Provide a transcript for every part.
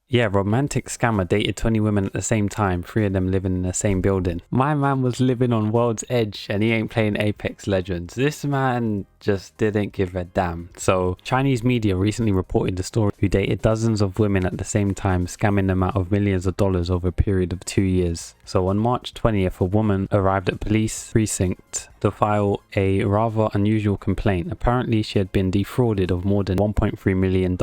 Yeah, romantic scammer dated 20 women at the same time, 3 of them living in the same building. My man was living on world's edge and he ain't playing Apex Legends. This man just didn't give a damn. So Chinese media recently reported the story who dated dozens of women at the same time, scamming them out of millions of dollars over a period of 2 years. So on March 20th, a woman arrived at police precinct to file a rather unusual complaint. Apparently she had been defrauded of more than $1.3 million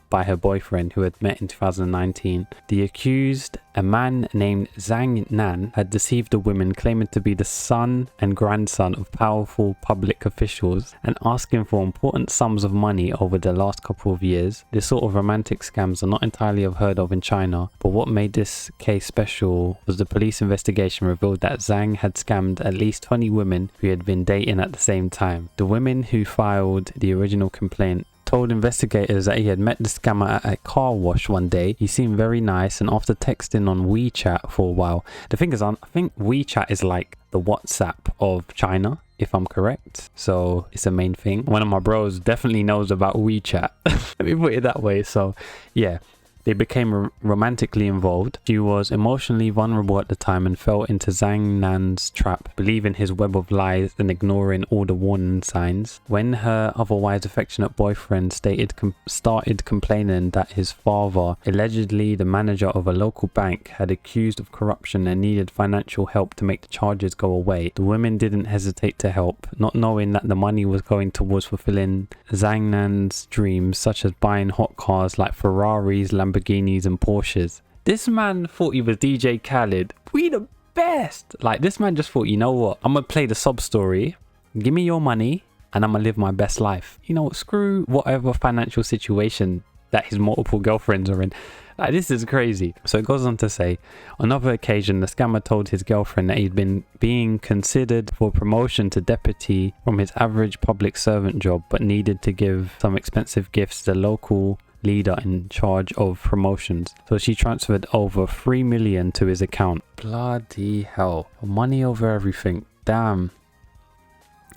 by her boyfriend who had met in 2019. The accused, a man named Zhang Nan, had deceived the women, claiming to be the son and grandson of powerful public officials and asking for important sums of money over the last couple of years. This sort of romantic scams are not entirely unheard of in China, but what made this case special was the police investigation revealed that Zhang had scammed at least 20 women who had been dating at the same time. The women who filed the original complaint told investigators that he had met the scammer at a car wash one day. He seemed very nice, and after texting on WeChat for a while. The thing is, I think WeChat is like the WhatsApp of China, if I'm correct. So it's the main thing. One of my bros definitely knows about WeChat. Let me put it that way. So yeah, they became romantically involved. She was emotionally vulnerable at the time and fell into Zhang Nan's trap, believing his web of lies and ignoring all the warning signs. When her otherwise affectionate boyfriend started complaining that his father, allegedly the manager of a local bank, had accused of corruption and needed financial help to make the charges go away, the women didn't hesitate to help, not knowing that the money was going towards fulfilling Zhang Nan's dreams, such as buying hot cars like Ferraris, Lamborghinis and Porsches. This man thought he was DJ Khaled. We the best. Like, this man just thought, you know what, I'm gonna play the sob story, give me your money and I'm gonna live my best life. You know, screw whatever financial situation that his multiple girlfriends are in. Like, this is crazy. So it goes on to say, on another occasion, the scammer told his girlfriend that he'd been being considered for promotion to deputy from his average public servant job, but needed to give some expensive gifts to the local leader in charge of promotions. So she transferred over 3 million to his account. Bloody hell. Money over everything. Damn.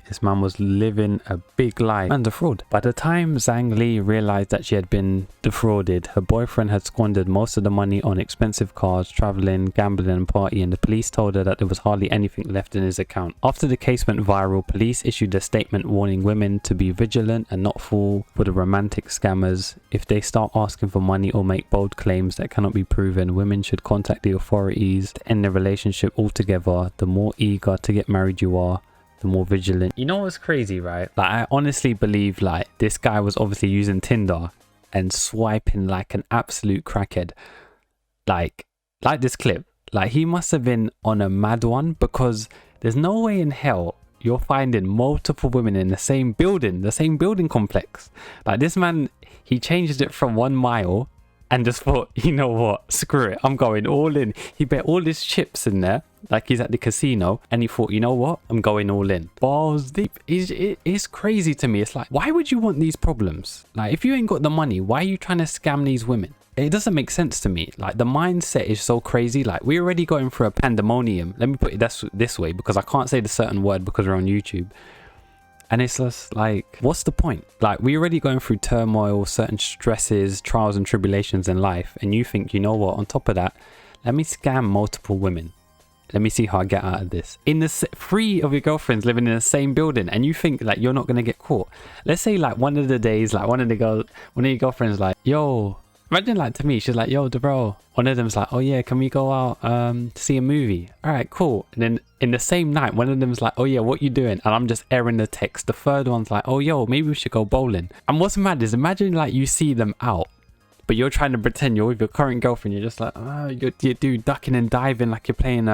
This man was living a big lie and a fraud. By the time Zhang Li realized that she had been defrauded, her boyfriend had squandered most of the money on expensive cars, traveling, gambling and partying. The police told her that there was hardly anything left in his account. After the case went viral, police issued a statement warning women to be vigilant and not fall for the romantic scammers. If they start asking for money or make bold claims that cannot be proven, women should contact the authorities to end the relationship altogether. The more eager to get married you are, the more vigilant. You know what's crazy, right? Like, I honestly believe like this guy was obviously using Tinder and swiping like an absolute crackhead. Like this clip. Like, he must have been on a mad one, because there's no way in hell you're finding multiple women in the same building complex. Like, this man, he changed it from 1 mile and just thought, you know what, screw it, I'm going all in. He bet all his chips in there, like he's at the casino, and he thought, you know what, I'm going all in. Balls deep. It's crazy to me. It's like, why would you want these problems? Like, if you ain't got the money, why are you trying to scam these women? It doesn't make sense to me. Like, the mindset is so crazy. Like, we're already going through a pandemonium. Let me put it this way, because I can't say the certain word because we're on YouTube. And it's just like, what's the point? Like, we're already going through turmoil, certain stresses, trials and tribulations in life. And you think, you know what, on top of that, let me scam multiple women. Let me see how I get out of this. In the 3 of your girlfriends living in the same building, and you think like you're not going to get caught. Let's say like one of the days, like one of your girlfriends like, yo, imagine like to me, she's like, yo, Durrell. One of them's like, oh yeah, can we go out to see a movie? All right, cool. And then in the same night, one of them's like, oh yeah, what you doing? And I'm just airing the text. The third one's like, oh yo, maybe we should go bowling. And what's mad is, imagine like you see them out, but you're trying to pretend you're with your current girlfriend. You're just like, oh, you do ducking and diving like you're playing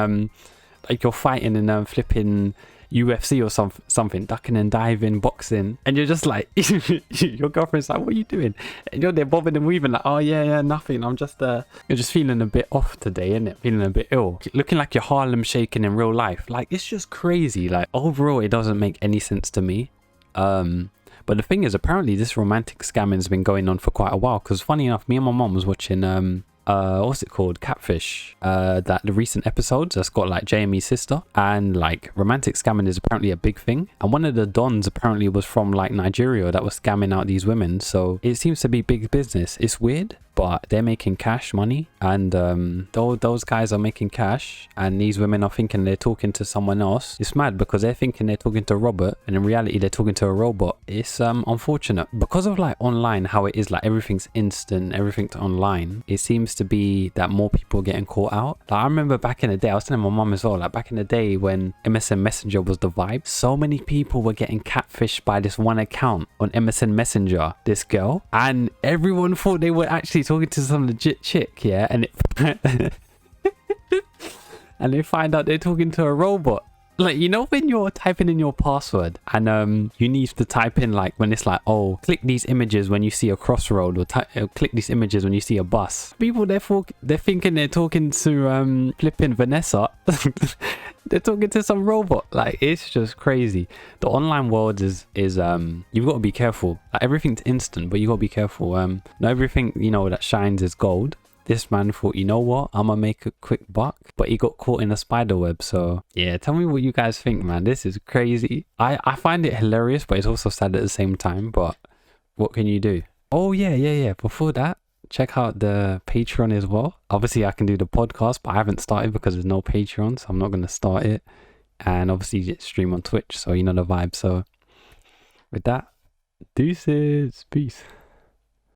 like you're fighting in flipping UFC or something, ducking and diving, boxing, and you're just like, your girlfriend's like, what are you doing? And you're there bobbing and weaving like, oh yeah, nothing, I'm just you're just feeling a bit off today, innit? Feeling a bit ill, looking like you're Harlem shaking in real life. Like, it's just crazy. Like, overall it doesn't make any sense to me. But the thing is, apparently this romantic scamming has been going on for quite a while, because funny enough, me and my mom was watching what's it called, Catfish, that the recent episodes that's got like JME's sister, and like romantic scamming is apparently a big thing, and one of the dons apparently was from like Nigeria that was scamming out these women. So it seems to be big business. It's weird, but but they're making cash money, and those guys are making cash, and these women are thinking they're talking to someone else. It's mad because they're thinking they're talking to Robert, and in reality they're talking to a robot. It's unfortunate because of like online, how it is, like everything's instant, everything's online. It seems to be that more people are getting caught out. Like I remember back in the day, I was telling my mum as well, like back in the day when MSN Messenger was the vibe, so many people were getting catfished by this one account on MSN Messenger, this girl, and everyone thought they were actually talking to some legit chick, yeah, and it and they find out they're talking to a robot. Like, you know when you're typing in your password and you need to type in, like, when it's like, oh, click these images when you see a crossroad, or click these images when you see a bus. People, they're thinking they're talking to flipping Vanessa. They're talking to some robot. Like, it's just crazy. The online world is you've got to be careful. Like, everything's instant, but you got to be careful. Not everything, you know, that shines is gold. This man thought, you know what, I'm gonna make a quick buck, but he got caught in a spider web. So yeah, tell me what you guys think, man. This is crazy. I find it hilarious, but it's also sad at the same time. But what can you do? Oh yeah. Before that, check out the Patreon as well. Obviously I can do the podcast, but I haven't started because there's no Patreon, so I'm not gonna start it. And obviously it's stream on Twitch, so you know the vibe. So with that, deuces, peace.